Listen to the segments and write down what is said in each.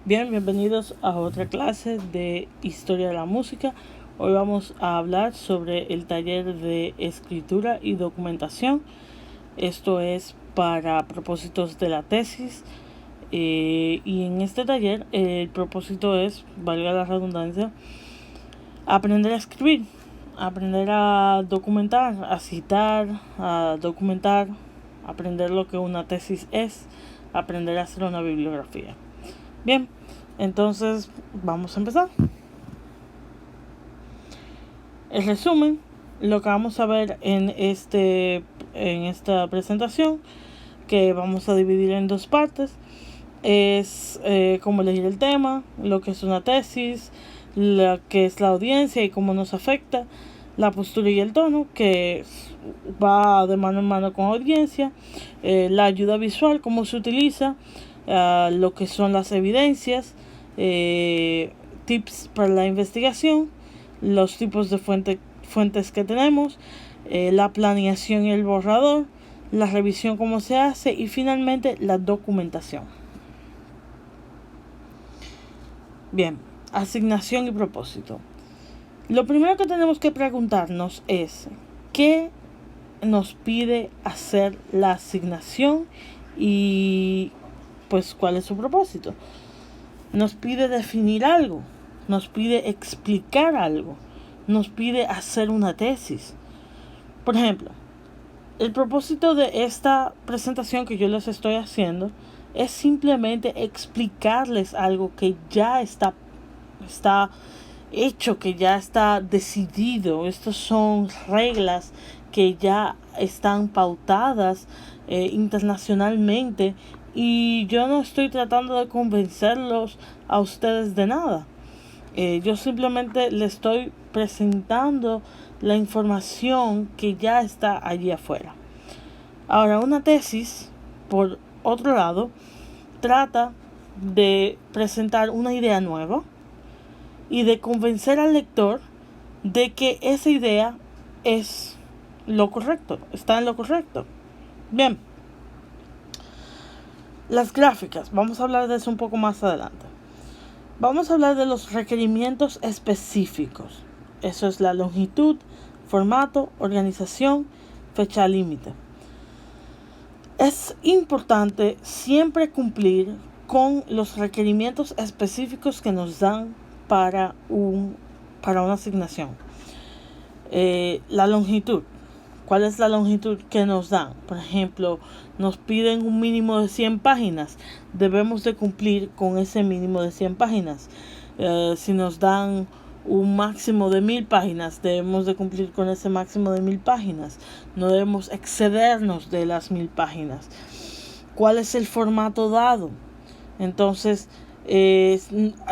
Bien, bienvenidos a otra clase de Historia de la Música. Hoy vamos a hablar sobre el taller de escritura y documentación. Esto es para propósitos de la tesis. Y en este taller el propósito es, valga la redundancia, aprender a escribir, aprender a documentar, a citar, a documentar, aprender lo que una tesis es, aprender a hacer una bibliografía. Bien, entonces vamos a empezar. El resumen, lo que vamos a ver en esta presentación, que vamos a dividir en dos partes, es cómo elegir el tema, lo que es una tesis, lo que es la audiencia y cómo nos afecta, la postura y el tono, que va de mano en mano con audiencia, la ayuda visual, cómo se utiliza, lo que son las evidencias, tips para la investigación, los tipos de fuentes que tenemos, la planeación y el borrador, la revisión cómo se hace y finalmente la documentación. Bien, asignación y propósito. Lo primero que tenemos que preguntarnos es ¿qué nos pide hacer la asignación y pues cuál es su propósito? Nos pide definir algo, nos pide explicar algo, nos pide hacer una tesis. Por ejemplo, el propósito de esta presentación que yo les estoy haciendo es simplemente explicarles algo que ya está hecho, que ya está decidido. Estas son reglas que ya están pautadas internacionalmente y yo no estoy tratando de convencerlos a ustedes de nada. Yo simplemente les estoy presentando la información que ya está allí afuera. Ahora, una tesis, por otro lado, trata de presentar una idea nueva y de convencer al lector de que esa idea es lo correcto, está en lo correcto. Bien, las gráficas, vamos a hablar de eso un poco más adelante. Vamos a hablar de los requerimientos específicos. Eso es la longitud, formato, organización, fecha límite. Es importante siempre cumplir con los requerimientos específicos que nos dan para una asignación. La longitud. ¿Cuál es la longitud que nos dan? Por ejemplo, nos piden un mínimo de 100 páginas. Debemos de cumplir con ese mínimo de 100 páginas. Si nos dan un máximo de 1000 páginas, debemos de cumplir con ese máximo de 1000 páginas. No debemos excedernos de las 1000 páginas. ¿Cuál es el formato dado? Entonces,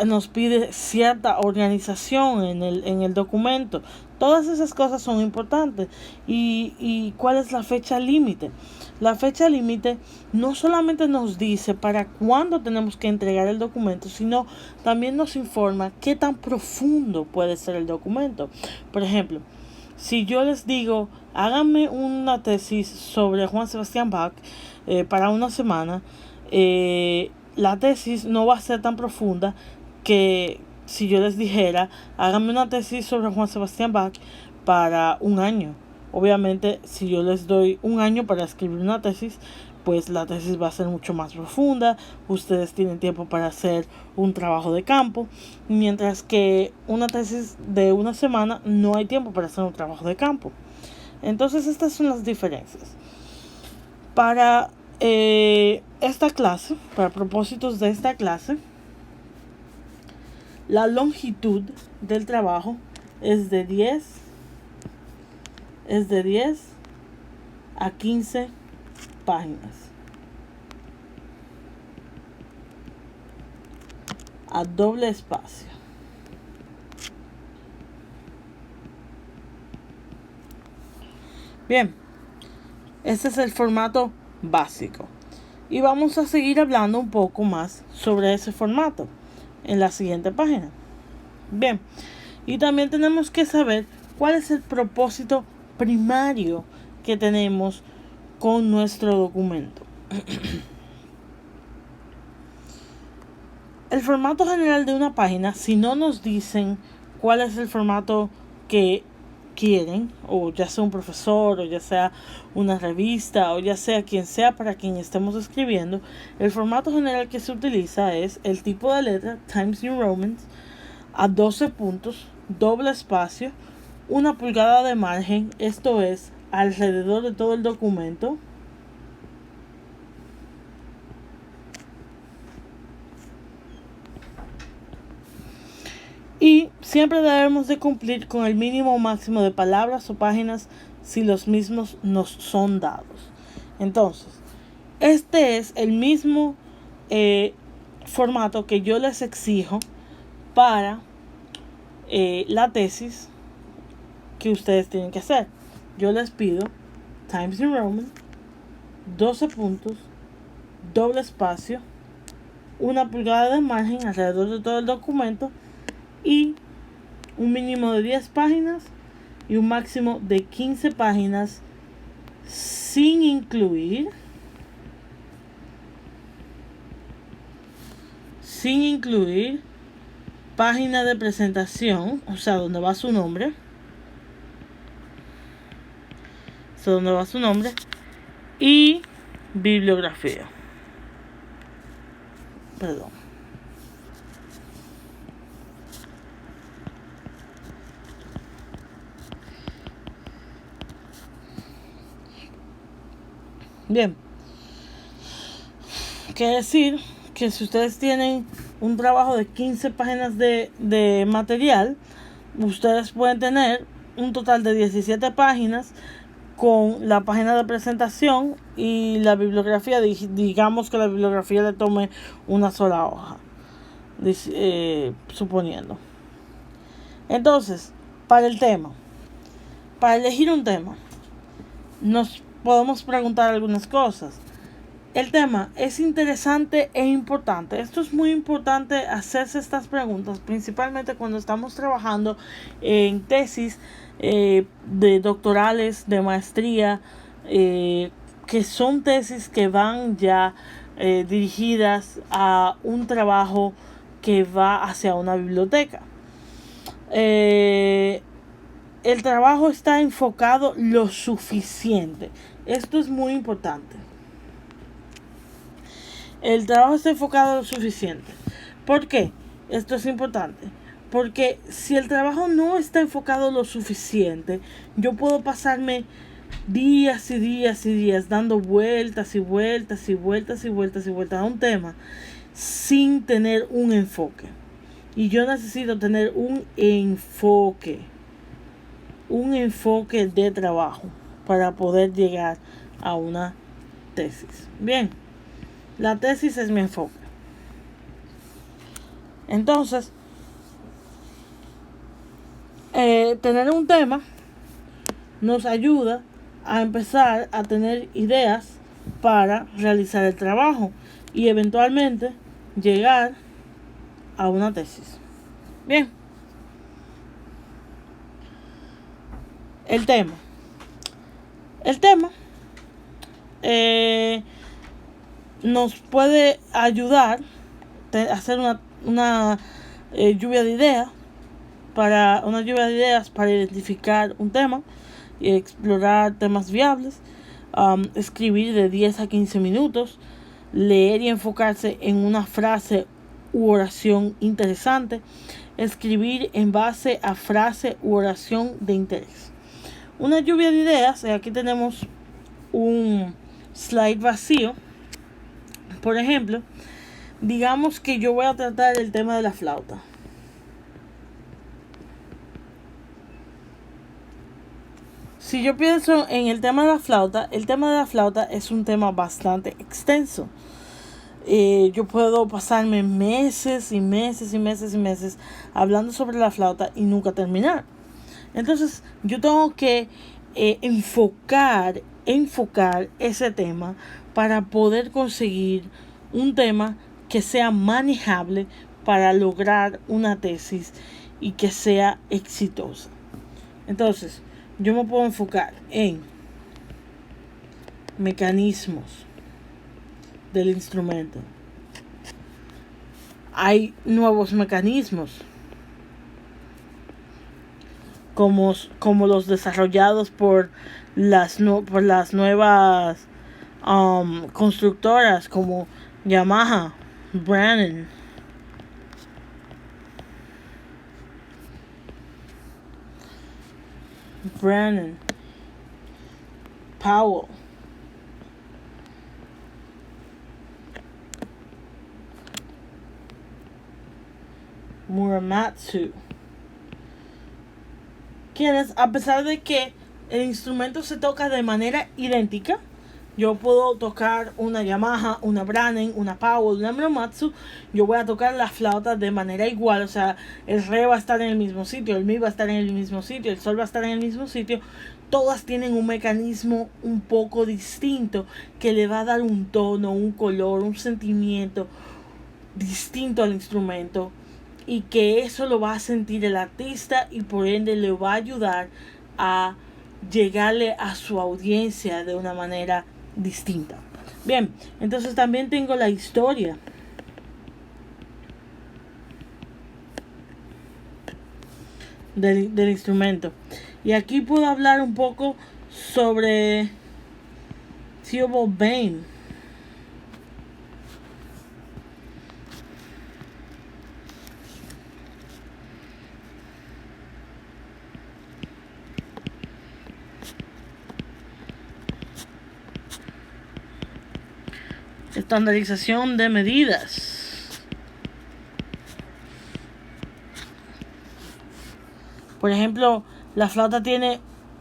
nos pide cierta organización en el documento. Todas esas cosas son importantes. ¿Y cuál es la fecha límite? La fecha límite no solamente nos dice para cuándo tenemos que entregar el documento, sino también nos informa qué tan profundo puede ser el documento. Por ejemplo, si yo les digo, háganme una tesis sobre Juan Sebastián Bach para una semana, la tesis no va a ser tan profunda que si yo les dijera, háganme una tesis sobre Juan Sebastián Bach para un año. Obviamente, si yo les doy un año para escribir una tesis, pues la tesis va a ser mucho más profunda. Ustedes tienen tiempo para hacer un trabajo de campo, mientras que una tesis de una semana no hay tiempo para hacer un trabajo de campo. Entonces, estas son las diferencias. Para esta clase, para propósitos de esta clase, la longitud del trabajo es de 10 a 15 páginas. A doble espacio. Bien, este es el formato básico. Y vamos a seguir hablando un poco más sobre ese formato en la siguiente página. Bien, y también tenemos que saber cuál es el propósito primario que tenemos con nuestro documento. el formato general de una página, si no nos dicen cuál es el formato que quieren, o ya sea un profesor, o ya sea una revista, o ya sea quien sea para quien estemos escribiendo, el formato general que se utiliza es el tipo de letra Times New Roman a 12 puntos, doble espacio, 1 pulgada de margen, esto es alrededor de todo el documento. Y siempre debemos de cumplir con el mínimo o máximo de palabras o páginas si los mismos nos son dados. Entonces, este es el mismo formato que yo les exijo para la tesis que ustedes tienen que hacer. Yo les pido Times New Roman, 12 puntos, doble espacio, 1 pulgada de margen alrededor de todo el documento y un mínimo de 10 páginas y un máximo de 15 páginas sin incluir página de presentación, o sea, donde va su nombre. Y bibliografía. Perdón. Bien. Quiere decir que si ustedes tienen un trabajo de 15 páginas de material, ustedes pueden tener un total de 17 páginas con la página de presentación y la bibliografía. Digamos que la bibliografía le tome una sola hoja, suponiendo. Entonces, para elegir un tema, nos podemos preguntar algunas cosas. El tema es interesante e importante. Esto es muy importante, hacerse estas preguntas, principalmente cuando estamos trabajando en tesis de doctorales, de maestría, que son tesis que van ya dirigidas a un trabajo que va hacia una biblioteca. El trabajo está enfocado lo suficiente. Esto es muy importante. El trabajo está enfocado lo suficiente. ¿Por qué? Esto es importante. Porque si el trabajo no está enfocado lo suficiente, yo puedo pasarme días y días y días dando vueltas y vueltas y vueltas y vueltas y vueltas a un tema sin tener un enfoque. Y yo necesito tener un enfoque de trabajo para poder llegar a una tesis. Bien, la tesis es mi enfoque. Entonces, tener un tema nos ayuda a empezar a tener ideas para realizar el trabajo y eventualmente llegar a una tesis. Bien. El tema nos puede ayudar a hacer una lluvia de ideas para identificar un tema y explorar temas viables, escribir de 10 a 15 minutos, leer y enfocarse en una frase u oración interesante, escribir en base a frase u oración de interés. Una lluvia de ideas, aquí tenemos un slide vacío. Por ejemplo, digamos que yo voy a tratar el tema de la flauta. Si yo pienso en el tema de la flauta es un tema bastante extenso. Yo puedo pasarme meses y meses y meses y meses hablando sobre la flauta y nunca terminar. Entonces, yo tengo que enfocar ese tema para poder conseguir un tema que sea manejable para lograr una tesis y que sea exitosa. Entonces, yo me puedo enfocar en mecanismos del instrumento, hay nuevos mecanismos como los desarrollados por las nuevas constructoras como Yamaha, Brannan, Powell, Muramatsu, quienes, a pesar de que el instrumento se toca de manera idéntica, yo puedo tocar una Yamaha, una Brannan, una Powell, una Muramatsu, yo voy a tocar la flauta de manera igual, o sea, el re va a estar en el mismo sitio, el mi va a estar en el mismo sitio, el sol va a estar en el mismo sitio. Todas tienen un mecanismo un poco distinto que le va a dar un tono, un color, un sentimiento distinto al instrumento, y que eso lo va a sentir el artista y por ende le va a ayudar a llegarle a su audiencia de una manera distinta. Bien, entonces también tengo la historia del instrumento, y aquí puedo hablar un poco sobre Theobald Bain. Estandarización de medidas. Por ejemplo, la flauta tiene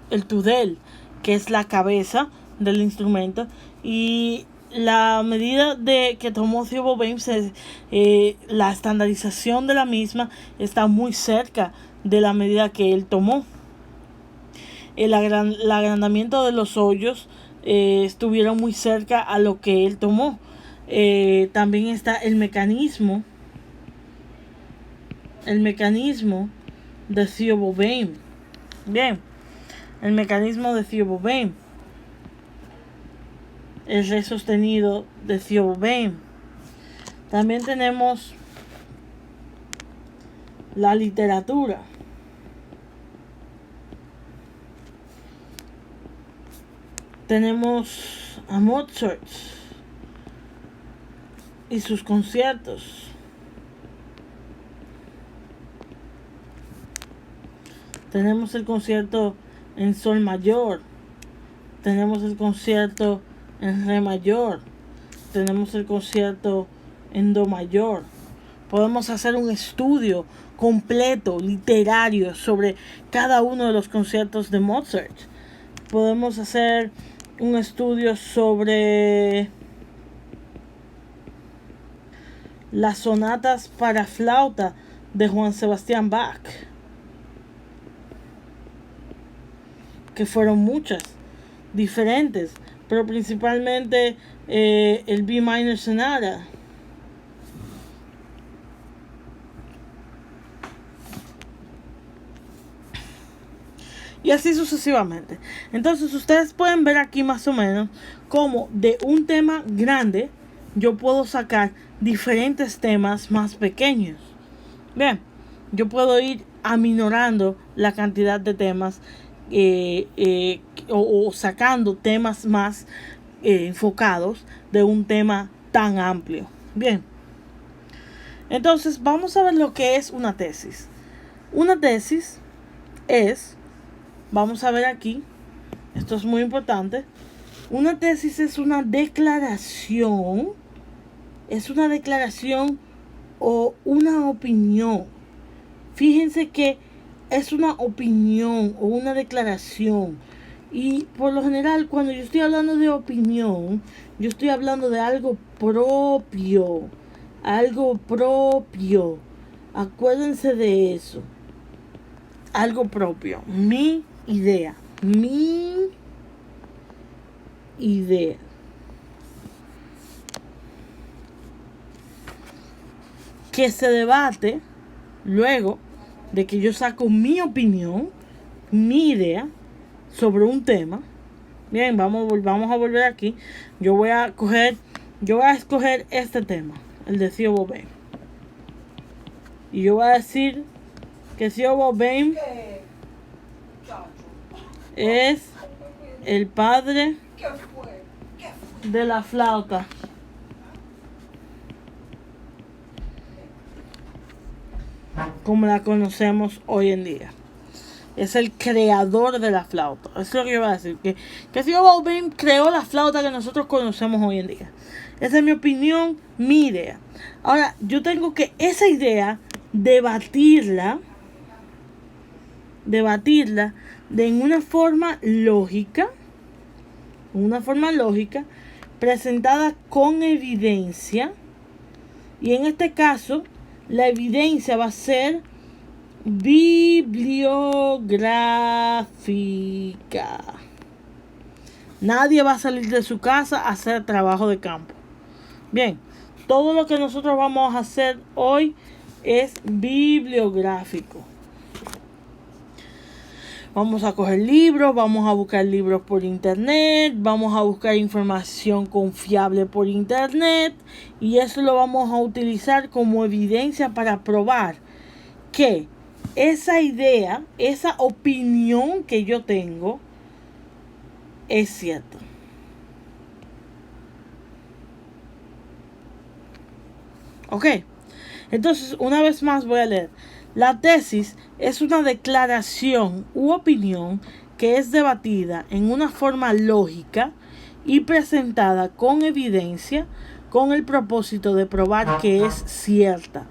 el tudel, que es la cabeza del instrumento, y la medida que tomó Theobald Bain, la estandarización de la misma está muy cerca de la medida que él tomó. El agrandamiento de los hoyos estuvieron muy cerca a lo que él tomó. También está el mecanismo de Theobald Bain. Bien, el mecanismo de Theobald Bain, el re sostenido de Theobald Bain. También tenemos la literatura. Tenemos a Mozart y sus conciertos. Tenemos el concierto en sol mayor. Tenemos el concierto en re mayor. Tenemos el concierto en do mayor. Podemos hacer un estudio completo, literario, sobre cada uno de los conciertos de Mozart. Podemos hacer un estudio sobre las sonatas para flauta de Juan Sebastián Bach, que fueron muchas, diferentes, pero principalmente el B minor sonata. Y así sucesivamente. Entonces ustedes pueden ver aquí más o menos cómo de un tema grande yo puedo sacar diferentes temas más pequeños. Bien, yo puedo ir aminorando la cantidad de temas o sacando temas más enfocados de un tema tan amplio. Bien, entonces vamos a ver lo que es una tesis. Una tesis es, vamos a ver aquí, esto es muy importante. Una tesis es una declaración o una opinión. Fíjense que es una opinión o una declaración. Y por lo general, cuando yo estoy hablando de opinión, yo estoy hablando de algo propio. Algo propio. Acuérdense de eso. Algo propio. Mi idea. Que se debate luego de que yo saco mi opinión, mi idea sobre un tema. Bien, vamos a volver aquí. Yo voy a escoger este tema, el de Theobald Bain. Y yo voy a decir que Theo Bourdain es el padre de la flauta. Como la conocemos hoy en día. Es el creador de la flauta. Eso es lo que yo voy a decir. Que Theo Bourdain creó la flauta que nosotros conocemos hoy en día. Esa es mi opinión, mi idea. Ahora, yo tengo que esa idea debatirla en una forma lógica. Presentada con evidencia. Y en este caso, la evidencia va a ser bibliográfica. Nadie va a salir de su casa a hacer trabajo de campo. Bien, todo lo que nosotros vamos a hacer hoy es bibliográfico. Vamos a coger libros, vamos a buscar libros por internet, vamos a buscar información confiable por internet y eso lo vamos a utilizar como evidencia para probar que esa idea, esa opinión que yo tengo es cierta. Ok, entonces una vez más voy a leer. La tesis es una declaración u opinión que es debatida en una forma lógica y presentada con evidencia con el propósito de probar que es cierta.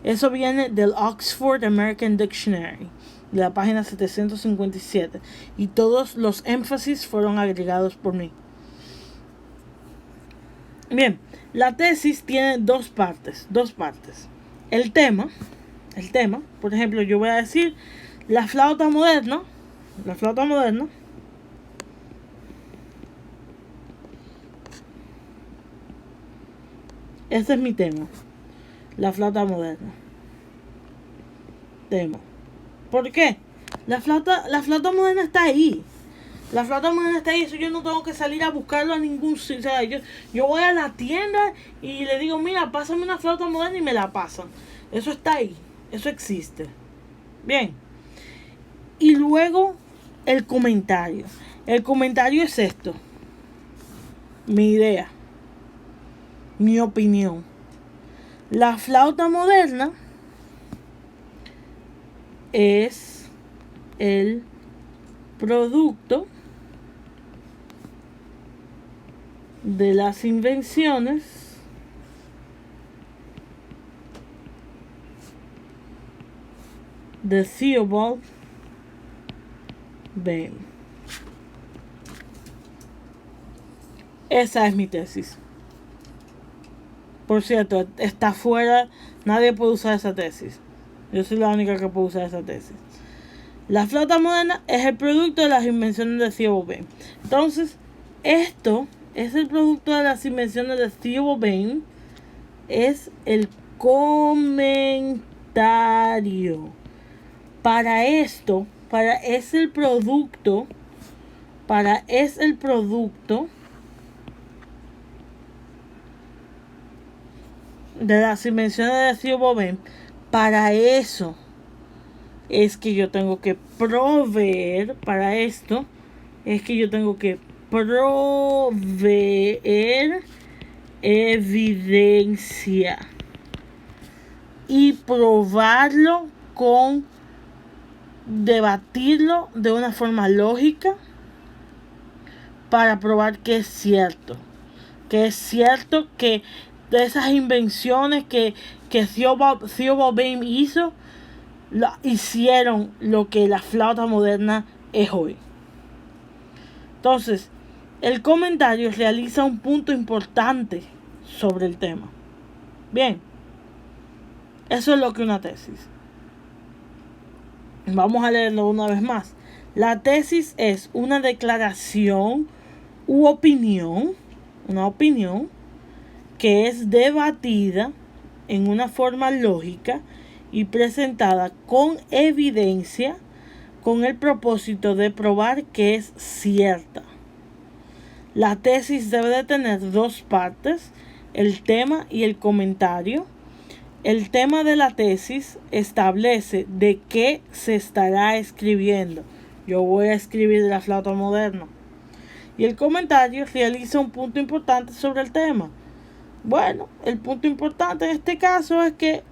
Eso viene del Oxford American Dictionary, de la página 757, y todos los énfasis fueron agregados por mí. Bien, la tesis tiene dos partes. El tema, por ejemplo, yo voy a decir la flauta moderna. Ese es mi tema. La flauta moderna. Tema. ¿Por qué? La flauta moderna está ahí. Eso yo no tengo que salir a buscarlo a ningún sitio. O sea, yo voy a la tienda y le digo, mira, pásame una flauta moderna y me la pasan. Eso está ahí. Eso existe. Bien. Y luego el comentario. El comentario es esto. Mi idea. Mi opinión. La flauta moderna es el producto de las invenciones de Theobald Bain. Esa es mi tesis. Por cierto, está fuera, nadie puede usar esa tesis. Yo soy la única que puede usar esa tesis. La flauta moderna es el producto de las invenciones de Theobald Bain. Entonces, esto es el producto de las invenciones de Theobald Bain. Es el comentario. Es el producto de las invenciones de Theobald Bain. Para eso es que yo tengo que proveer, evidencia y debatirlo de una forma lógica para probar que es cierto. Que de esas invenciones que Theobald Bain hizo, hicieron lo que la flauta moderna es hoy. Entonces, el comentario realiza un punto importante sobre el tema. Bien, eso es lo que una tesis. Vamos a leerlo una vez más. La tesis es una declaración u opinión, que es debatida en una forma lógica y presentada con evidencia con el propósito de probar que es cierta. La tesis debe de tener dos partes, el tema y el comentario. el tema de la tesis establece de qué se estará escribiendo. Yo voy a escribir de la flauta moderna. Y el comentario realiza un punto importante sobre el tema. Bueno, el punto importante en este caso es que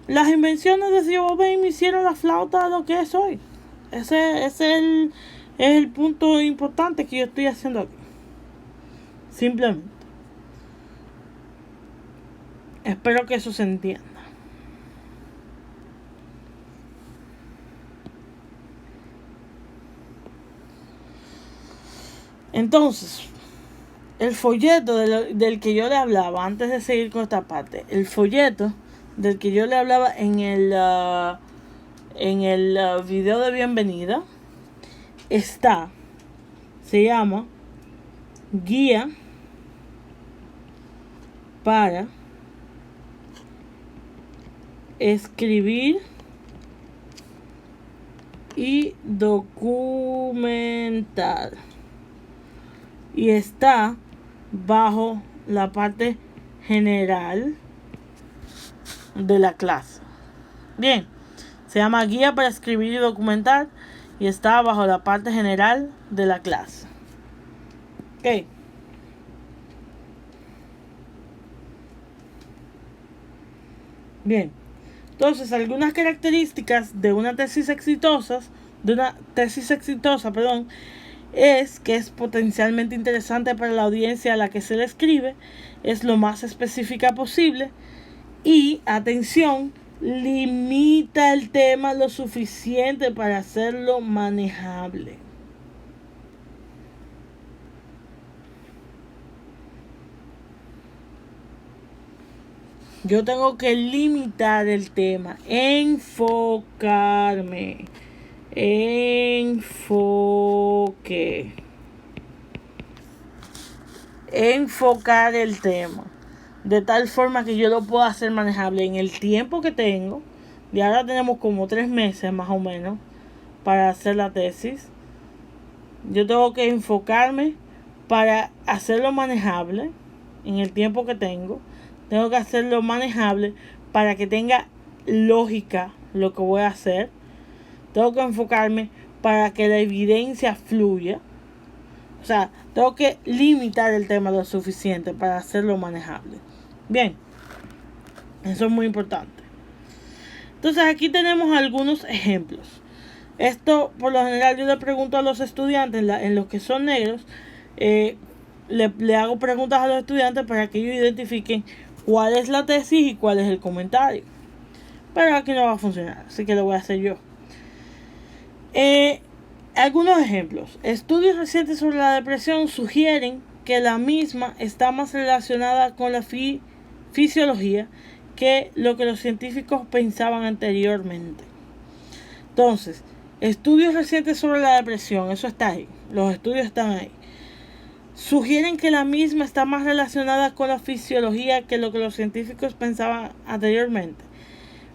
las invenciones de Giovanni me hicieron la flauta lo que es hoy. Ese es el punto importante que yo estoy haciendo aquí. Simplemente. Espero que eso se entienda. Entonces, el folleto del que yo le hablaba, antes de seguir con esta parte, el folleto del que yo le hablaba en el video de bienvenida, se llama Guía para escribir y documentar. Y está bajo la parte general de la clase. Bien, se llama Guía para escribir y documentar y está bajo la parte general de la clase. Ok. Bien, entonces algunas características de una tesis exitosa, es que es potencialmente interesante para la audiencia a la que se le escribe, es lo más específica posible y, atención, limita el tema lo suficiente para hacerlo manejable. Yo tengo que limitar el tema, enfocarme. Enfocar el tema de tal forma que yo lo pueda hacer manejable en el tiempo que tengo. Y ahora tenemos como 3 meses más o menos para hacer la tesis. Yo tengo que enfocarme para hacerlo manejable en el tiempo que tengo. Tengo que hacerlo manejable para que tenga lógica lo que voy a hacer. Tengo que enfocarme para que la evidencia fluya. O sea, tengo que limitar el tema lo suficiente para hacerlo manejable. Bien, eso es muy importante. Entonces aquí tenemos algunos ejemplos. Esto, por lo general, yo le pregunto a los estudiantes, en los que son negros, le hago preguntas a los estudiantes para que ellos identifiquen cuál es la tesis y cuál es el comentario. Pero aquí no va a funcionar, así que lo voy a hacer yo. Algunos ejemplos. Estudios recientes sobre la depresión sugieren que la misma está más relacionada con la fisiología que lo que los científicos pensaban anteriormente. Entonces, estudios recientes sobre la depresión, eso está ahí, los estudios están ahí, sugieren que la misma está más relacionada con la fisiología que lo que los científicos pensaban anteriormente.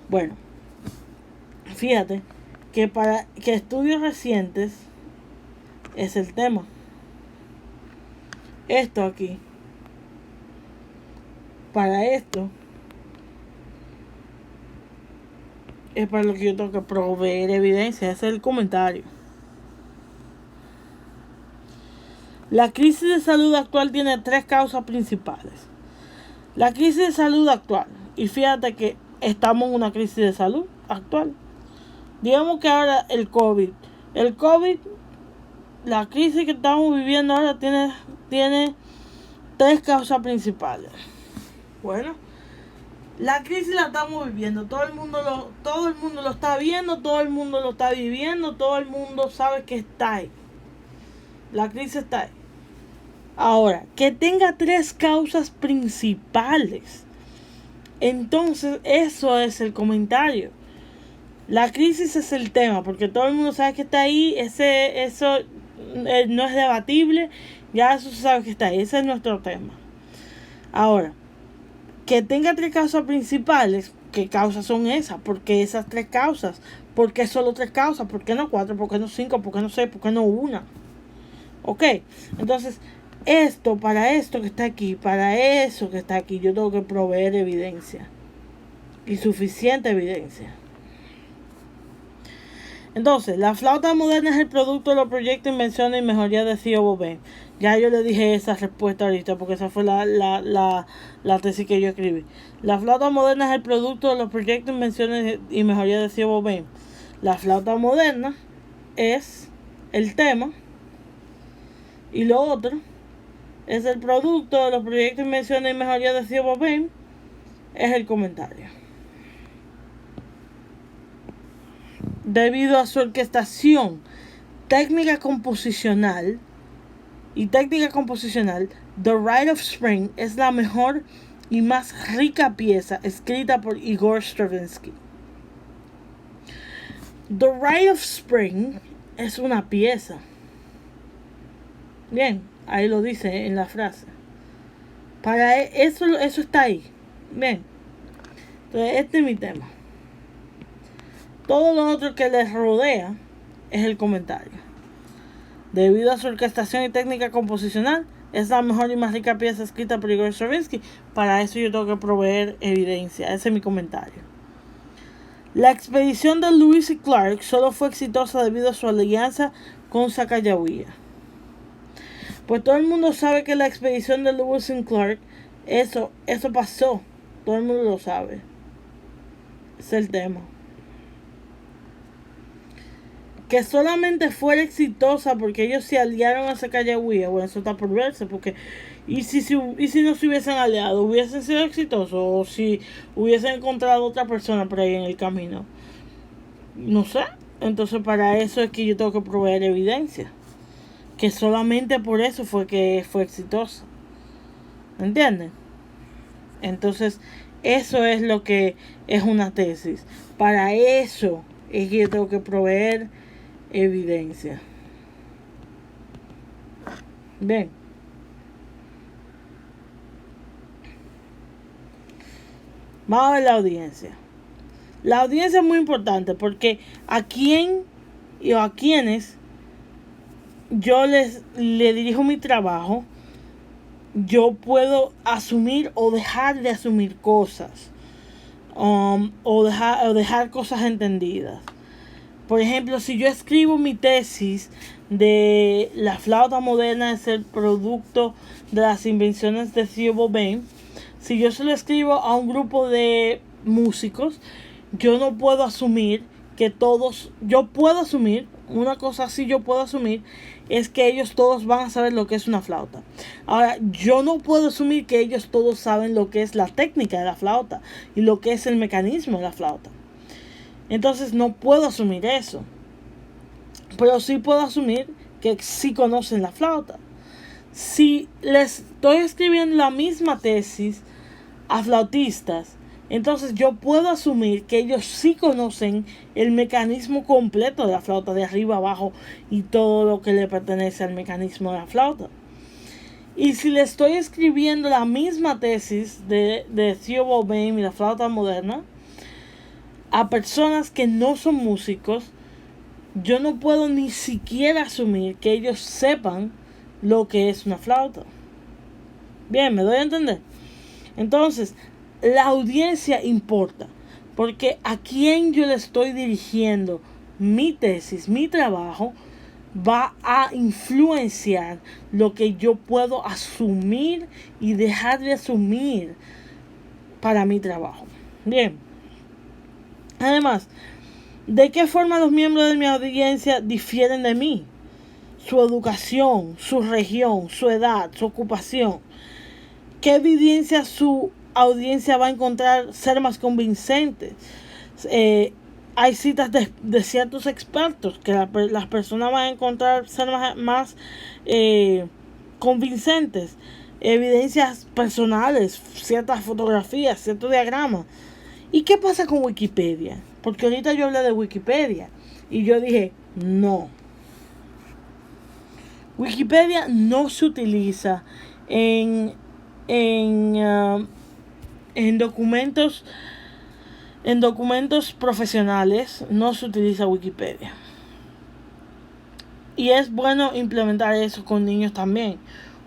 Bueno, fíjate que para que estudios recientes es el tema. Esto aquí, para esto es para lo que yo tengo que proveer evidencia. Ese es el comentario. La crisis de salud actual tiene 3 causas principales. La crisis de salud actual, y fíjate que estamos en una crisis de salud actual. Digamos que ahora el COVID, la crisis que estamos viviendo ahora tiene 3 causas principales. Bueno, la crisis la estamos viviendo, todo el mundo lo está viendo, todo el mundo lo está viviendo, todo el mundo sabe que está ahí. La crisis está ahí. Ahora, que tenga 3 causas principales, entonces eso es el comentario. La crisis es el tema, porque todo el mundo sabe que está ahí, eso no es debatible, ya eso se sabe que está ahí, ese es nuestro tema. Ahora, que tenga 3 causas principales, ¿qué causas son esas? ¿Por qué esas 3 causas? ¿Por qué solo 3 causas? ¿Por qué no 4? ¿Por qué no 5? ¿Por qué no 6? ¿Por qué no 1? Ok, entonces, para esto que está aquí, para eso que está aquí, yo tengo que proveer evidencia. y suficiente evidencia. Entonces, la flauta moderna es el producto de los proyectos, invenciones y mejorías de Theo Bobin. Ya yo le dije esa respuesta ahorita porque esa fue la tesis que yo escribí. La flauta moderna es el producto de los proyectos, invenciones y mejorías de Theo Bobin. La flauta moderna es el tema y lo otro es el producto de los proyectos, invenciones y mejorías de Theo Bobin, es el comentario. Debido a su orquestación, técnica composicional, The Rite of Spring es la mejor y más rica pieza escrita por Igor Stravinsky. The Rite of Spring es una pieza. Bien, ahí lo dice en la frase. Para eso está ahí. Bien. Entonces, este es mi tema. Todo lo otro que les rodea es el comentario. Debido a su orquestación y técnica composicional, es la mejor y más rica pieza escrita por Igor Stravinsky. Para eso yo tengo que proveer evidencia. Ese es mi comentario. La expedición de Lewis y Clark solo fue exitosa debido a su alianza con Sacagawea. Pues todo el mundo sabe que la expedición de Lewis y Clark, eso pasó. Todo el mundo lo sabe. Es el tema. Que solamente fuera exitosa porque ellos se aliaron a Sacagawea. Bueno, eso está por verse. Porque ¿y si no se hubiesen aliado? ¿Hubiesen sido exitosos? ¿O si hubiesen encontrado otra persona por ahí en el camino? No sé. Entonces para eso es que yo tengo que proveer evidencia. Que solamente por eso fue que fue exitosa. ¿Entienden? Entonces eso es lo que es una tesis. Para eso es que yo tengo que proveer evidencia. Bien. Vamos a ver la audiencia. La audiencia es muy importante porque a quién y a quienes yo le dirijo mi trabajo, yo puedo asumir o dejar de asumir cosas, o dejar cosas entendidas. Por ejemplo, si yo escribo mi tesis de la flauta moderna es el producto de las invenciones de Theo Bobin, si yo se lo escribo a un grupo de músicos, yo no puedo asumir que todos, una cosa así yo puedo asumir, es que ellos todos van a saber lo que es una flauta. Ahora, yo no puedo asumir que ellos todos saben lo que es la técnica de la flauta y lo que es el mecanismo de la flauta. Entonces no puedo asumir eso. Pero sí puedo asumir que sí conocen la flauta. Si les estoy escribiendo la misma tesis a flautistas, entonces yo puedo asumir que ellos sí conocen el mecanismo completo de la flauta, de arriba abajo y todo lo que le pertenece al mecanismo de la flauta. Y si le estoy escribiendo la misma tesis de Theo Bobin y la flauta moderna a personas que no son músicos, yo no puedo ni siquiera asumir que ellos sepan lo que es una flauta. Bien, ¿me doy a entender? Entonces, la audiencia importa, porque a quien yo le estoy dirigiendo mi tesis, mi trabajo, va a influenciar lo que yo puedo asumir y dejar de asumir para mi trabajo. Bien. Además, ¿de qué forma los miembros de mi audiencia difieren de mí? Su educación, su región, su edad, su ocupación. ¿Qué evidencia su audiencia va a encontrar ser más convincente? Hay citas de ciertos expertos que las personas van a encontrar ser más convincentes. Evidencias personales, ciertas fotografías, ciertos diagramas. ¿Y qué pasa con Wikipedia? Porque ahorita yo hablé de Wikipedia y yo dije, no. Wikipedia no se utiliza en documentos profesionales, no se utiliza Wikipedia. Y es bueno implementar eso con niños también.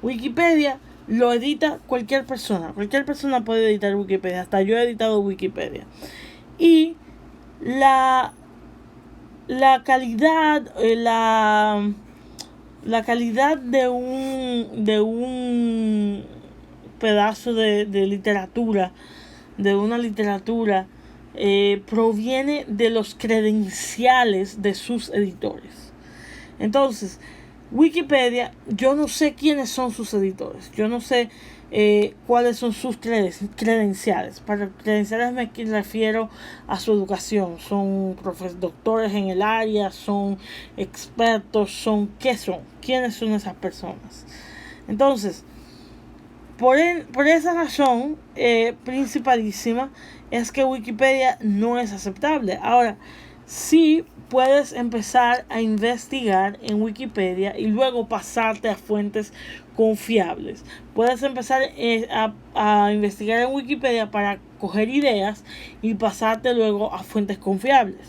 Wikipedia lo edita cualquier persona. Cualquier persona puede editar Wikipedia. Hasta yo he editado Wikipedia. Y la calidad, la calidad de un pedazo de literatura, de una literatura, proviene de los credenciales de sus editores. Entonces, Wikipedia, yo no sé quiénes son sus editores, yo no sé cuáles son sus credenciales. Para credenciales me refiero a su educación. Son doctores en el área, son expertos, ¿qué son? ¿Quiénes son esas personas? Entonces, por esa razón principalísima es que Wikipedia no es aceptable. Ahora, sí puedes empezar a investigar en Wikipedia y luego pasarte a fuentes confiables. Puedes empezar a investigar en Wikipedia para coger ideas y pasarte luego a fuentes confiables.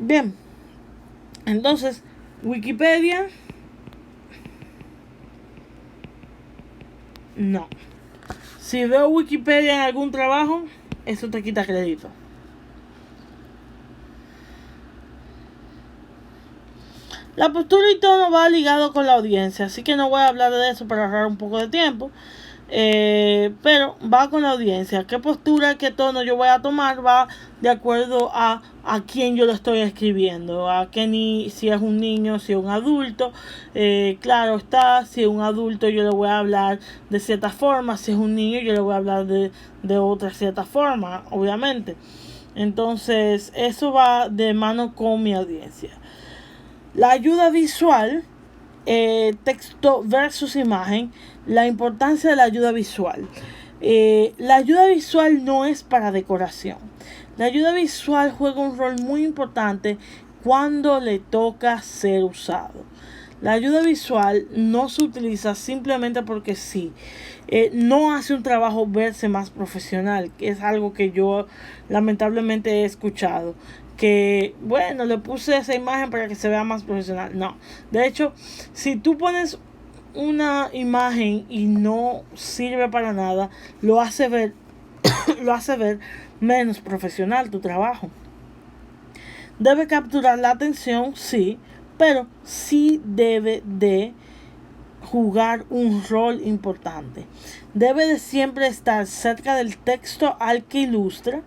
Bien, entonces Wikipedia no. Si veo Wikipedia en algún trabajo, eso te quita crédito. La postura y tono va ligado con la audiencia, así que no voy a hablar de eso para ahorrar un poco de tiempo. Pero va con la audiencia. ¿Qué postura, qué tono yo voy a tomar? Va de acuerdo a quién yo lo estoy escribiendo. Si es un niño, si es un adulto. Claro está, si es un adulto yo le voy a hablar de cierta forma. Si es un niño yo le voy a hablar de otra cierta forma, obviamente. Entonces eso va de mano con mi audiencia. La ayuda visual, texto versus imagen, la importancia de la ayuda visual. La ayuda visual no es para decoración. La ayuda visual juega un rol muy importante cuando le toca ser usado. La ayuda visual no se utiliza simplemente porque sí. No hace un trabajo verse más profesional, que es algo que yo lamentablemente he escuchado. Que bueno, le puse esa imagen para que se vea más profesional. No, de hecho, si tú pones una imagen y no sirve para nada, lo hace ver menos profesional tu trabajo. Debe capturar la atención, sí, pero sí debe de jugar un rol importante. Debe de siempre estar cerca del texto al que ilustra,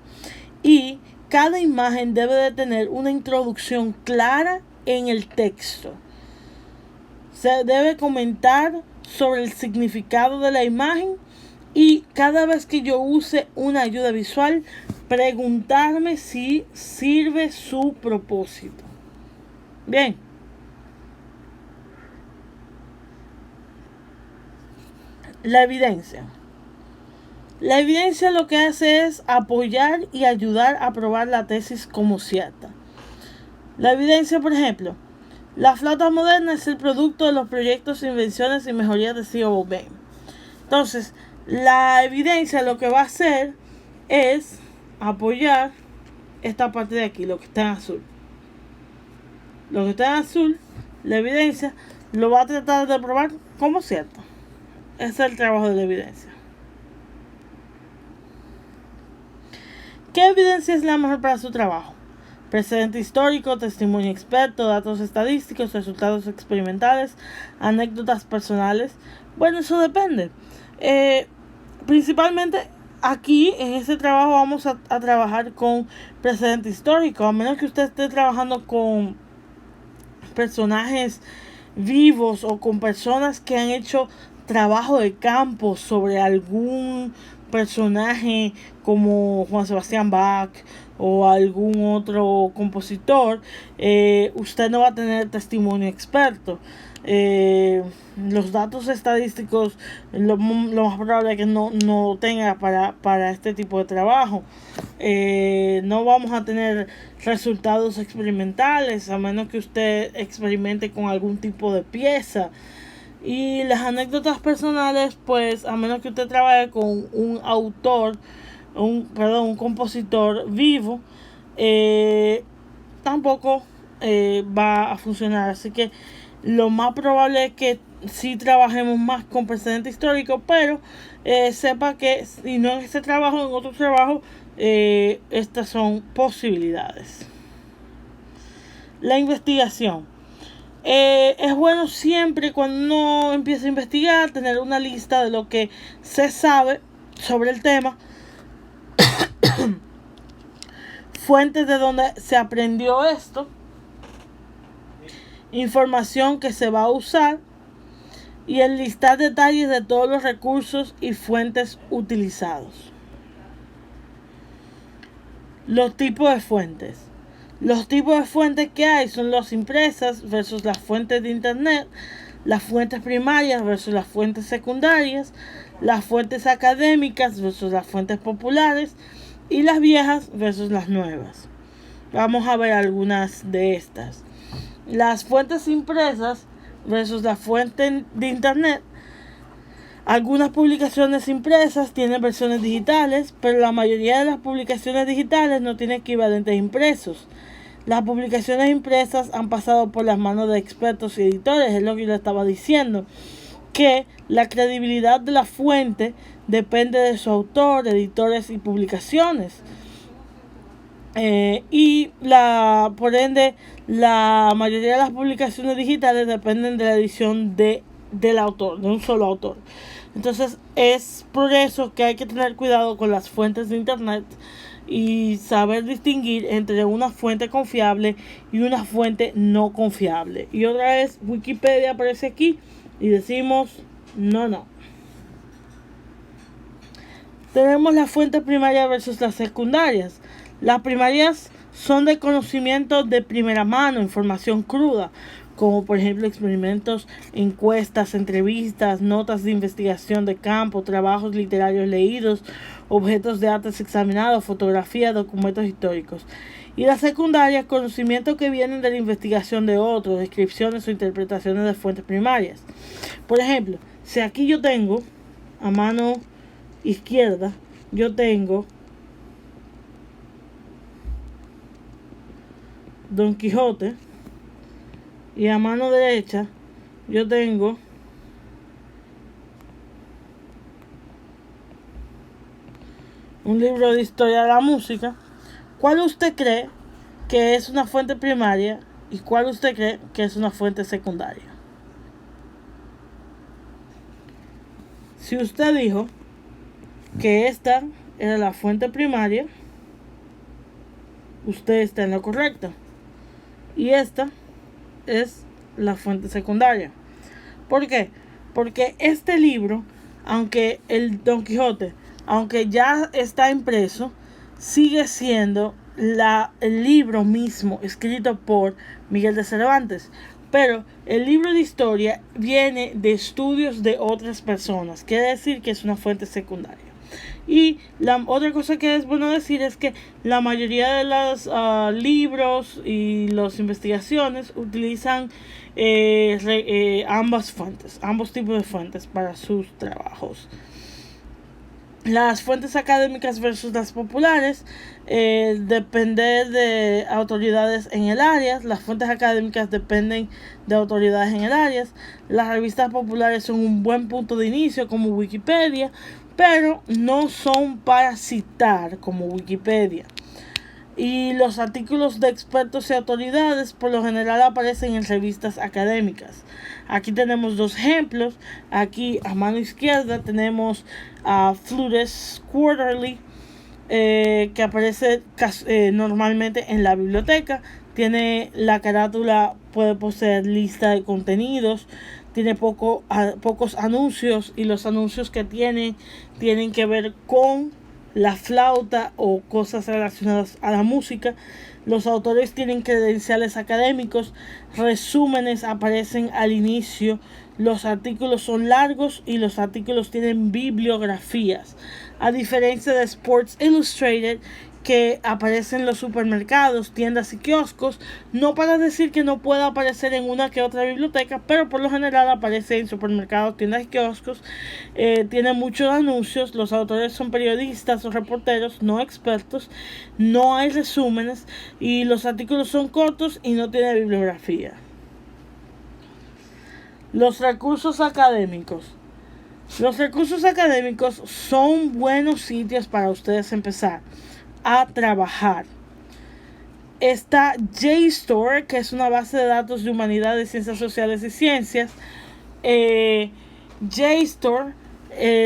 y cada imagen debe de tener una introducción clara en el texto. Se debe comentar sobre el significado de la imagen, y cada vez que yo use una ayuda visual, preguntarme si sirve su propósito. Bien. La evidencia. La evidencia lo que hace es apoyar y ayudar a probar la tesis como cierta. La evidencia, por ejemplo, la flauta moderna es el producto de los proyectos, invenciones y mejorías de C.O. Bain. Entonces, la evidencia lo que va a hacer es apoyar esta parte de aquí, lo que está en azul. Lo que está en azul, la evidencia lo va a tratar de probar como cierto. Ese es el trabajo de la evidencia. ¿Qué evidencia es la mejor para su trabajo? Precedente histórico, testimonio experto, datos estadísticos, resultados experimentales, anécdotas personales. Bueno, eso depende. Principalmente aquí en este trabajo vamos a trabajar con precedente histórico, a menos que usted esté trabajando con personajes vivos o con personas que han hecho trabajo de campo sobre algún personaje como Juan Sebastián Bach o algún otro compositor. Usted no va a tener testimonio experto. Los datos estadísticos lo más probable es que no tenga para este tipo de trabajo. No vamos a tener resultados experimentales a menos que usted experimente con algún tipo de pieza. Y las anécdotas personales, pues a menos que usted trabaje con un autor, un compositor vivo, tampoco va a funcionar. Así que lo más probable es que sí trabajemos más con precedente histórico, pero sepa que si no en este trabajo, en otro trabajo, estas son posibilidades. La investigación. Es bueno siempre cuando uno empieza a investigar tener una lista de lo que se sabe sobre el tema, fuentes de donde se aprendió esto, información que se va a usar y enlistar detalles de todos los recursos y fuentes utilizados. Los tipos de fuentes. Los tipos de fuentes que hay son las impresas versus las fuentes de internet, las fuentes primarias versus las fuentes secundarias, las fuentes académicas versus las fuentes populares y las viejas versus las nuevas. Vamos a ver algunas de estas. Las fuentes impresas versus la fuente de internet. Algunas publicaciones impresas tienen versiones digitales, pero la mayoría de las publicaciones digitales no tienen equivalentes impresos. Las publicaciones impresas han pasado por las manos de expertos y editores, es lo que yo estaba diciendo, que la credibilidad de la fuente depende de su autor, editores y publicaciones. Por ende, la mayoría de las publicaciones digitales dependen de la edición del autor, de un solo autor. Entonces es por eso que hay que tener cuidado con las fuentes de internet y saber distinguir entre una fuente confiable y una fuente no confiable. Y otra vez Wikipedia aparece aquí y decimos no. Tenemos las fuentes primarias versus las secundarias. Las primarias son de conocimiento de primera mano, información cruda, como por ejemplo experimentos, encuestas, entrevistas, notas de investigación de campo, trabajos literarios leídos, objetos de arte examinados, fotografías, documentos históricos. Y las secundarias, conocimientos que vienen de la investigación de otros, descripciones o interpretaciones de fuentes primarias. Por ejemplo, si aquí yo tengo, a mano izquierda, yo tengo Don Quijote, y a mano derecha yo tengo un libro de historia de la música. ¿Cuál usted cree que es una fuente primaria y cuál usted cree que es una fuente secundaria? Si usted dijo que esta era la fuente primaria, usted está en lo correcto. Y esta es la fuente secundaria. ¿Por qué? Porque este libro, aunque el Don Quijote, aunque ya está impreso, sigue siendo el libro mismo escrito por Miguel de Cervantes. Pero el libro de historia viene de estudios de otras personas. Quiere decir que es una fuente secundaria. Y la otra cosa que es bueno decir es que la mayoría de los libros y las investigaciones utilizan ambas fuentes, ambos tipos de fuentes para sus trabajos. Las fuentes académicas versus las populares dependen de autoridades en el área. Las fuentes académicas dependen de autoridades en el área. Las revistas populares son un buen punto de inicio como Wikipedia, pero no son para citar como Wikipedia. Y los artículos de expertos y autoridades por lo general aparecen en revistas académicas. Aquí tenemos dos ejemplos. Aquí a mano izquierda tenemos a Flutes Quarterly, que aparece normalmente en la biblioteca. Tiene la carátula, puede poseer lista de contenidos, tiene pocos anuncios, y los anuncios que tienen que ver con la flauta o cosas relacionadas a la música. Los autores tienen credenciales académicos, resúmenes aparecen al inicio, los artículos son largos y los artículos tienen bibliografías, a diferencia de Sports Illustrated, que aparece en los supermercados, tiendas y kioscos, no para decir que no pueda aparecer en una que otra biblioteca, pero por lo general aparece en supermercados, tiendas y kioscos. Tiene muchos anuncios, los autores son periodistas o reporteros, no expertos, no hay resúmenes y los artículos son cortos y no tiene bibliografía. Los recursos académicos. Los recursos académicos son buenos sitios para ustedes empezar a trabajar. Está JSTOR, que es una base de datos de humanidades, ciencias sociales y ciencias. JSTOR,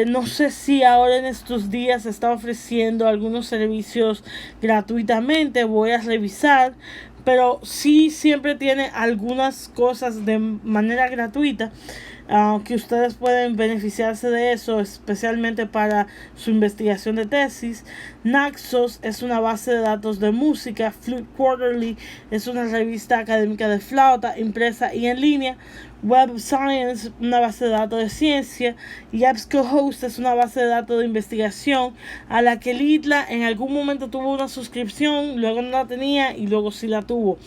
no sé si ahora en estos días está ofreciendo algunos servicios gratuitamente, voy a revisar, pero sí siempre tiene algunas cosas de manera gratuita. Que ustedes pueden beneficiarse de eso, especialmente para su investigación de tesis. Naxos es una base de datos de música. Flute Quarterly es una revista académica de flauta, impresa y en línea. Web of Science, una base de datos de ciencia. Y EBSCOhost es una base de datos de investigación a la que Litla en algún momento tuvo una suscripción, luego no la tenía y luego sí la tuvo.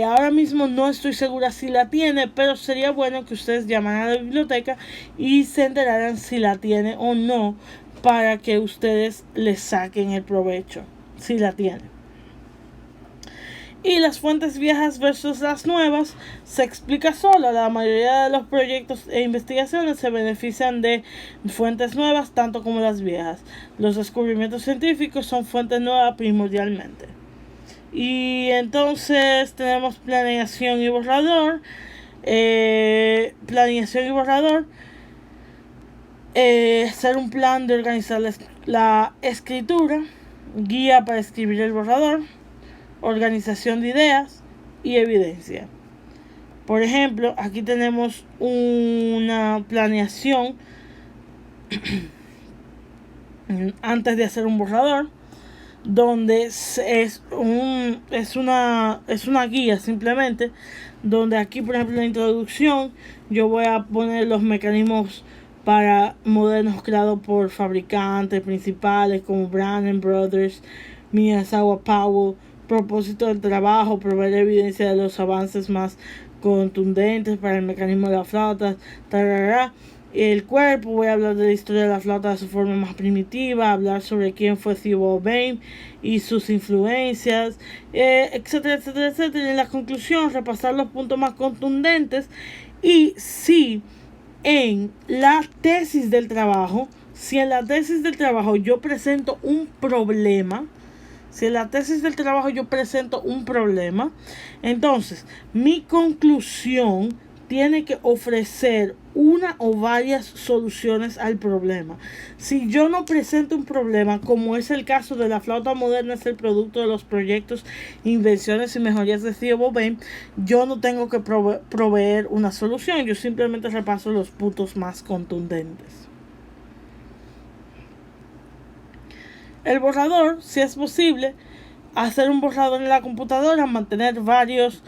Ahora mismo no estoy segura si la tiene, pero sería bueno que ustedes llamaran a la biblioteca y se enteraran si la tiene o no, para que ustedes le saquen el provecho, si la tiene. Y las fuentes viejas versus las nuevas se explica sola. La mayoría de los proyectos e investigaciones se benefician de fuentes nuevas tanto como las viejas. Los descubrimientos científicos son fuentes nuevas primordialmente. Y entonces tenemos planeación y borrador. Planeación y borrador. Hacer un plan de organizar la escritura. Guía para escribir el borrador. Organización de ideas y evidencia. Por ejemplo, aquí tenemos una planeación antes de hacer un borrador, donde es una guía simplemente, donde aquí por ejemplo en la introducción yo voy a poner los mecanismos para modernos creados por fabricantes principales como Brannan Brothers, Miyazawa Powell. Propósito del trabajo: proveer evidencia de los avances más contundentes para el mecanismo de la flauta. El cuerpo, voy a hablar de la historia de la flauta de su forma más primitiva, hablar sobre quién fue Theobald Bain y sus influencias, etcétera, etcétera, etcétera. Y en la conclusión, repasar los puntos más contundentes. Y si en la tesis del trabajo, yo presento un problema, entonces mi conclusión tiene que ofrecer una o varias soluciones al problema. Si yo no presento un problema, como es el caso de la flauta moderna, es el producto de los proyectos, invenciones y mejorías de Theobald Bain, yo no tengo que proveer una solución, yo simplemente repaso los puntos más contundentes. El borrador, si es posible, hacer un borrador en la computadora, mantener varios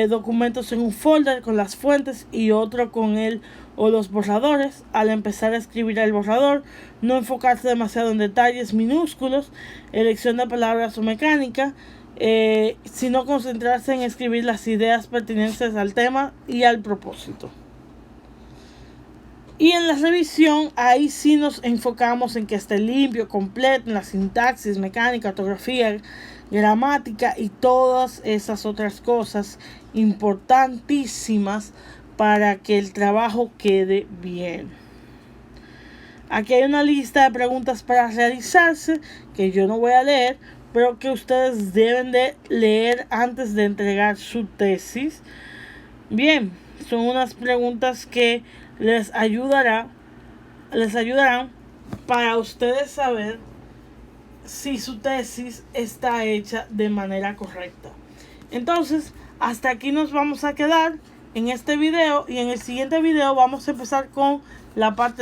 documentos en un folder con las fuentes y otro con él o los borradores. Al empezar a escribir el borrador, no enfocarse demasiado en detalles minúsculos, elección de palabras o mecánica, sino concentrarse en escribir las ideas pertinentes al tema y al propósito. Y en la revisión, ahí sí nos enfocamos en que esté limpio, completo, en la sintaxis, mecánica, ortografía, gramática y todas esas otras cosas importantísimas para que el trabajo quede bien. Aquí hay una lista de preguntas para realizarse que yo no voy a leer, pero que ustedes deben de leer antes de entregar su tesis. Bien, son unas preguntas que les ayudarán para ustedes saber si su tesis está hecha de manera correcta. Entonces, hasta aquí nos vamos a quedar en este video, y en el siguiente video vamos a empezar con la parte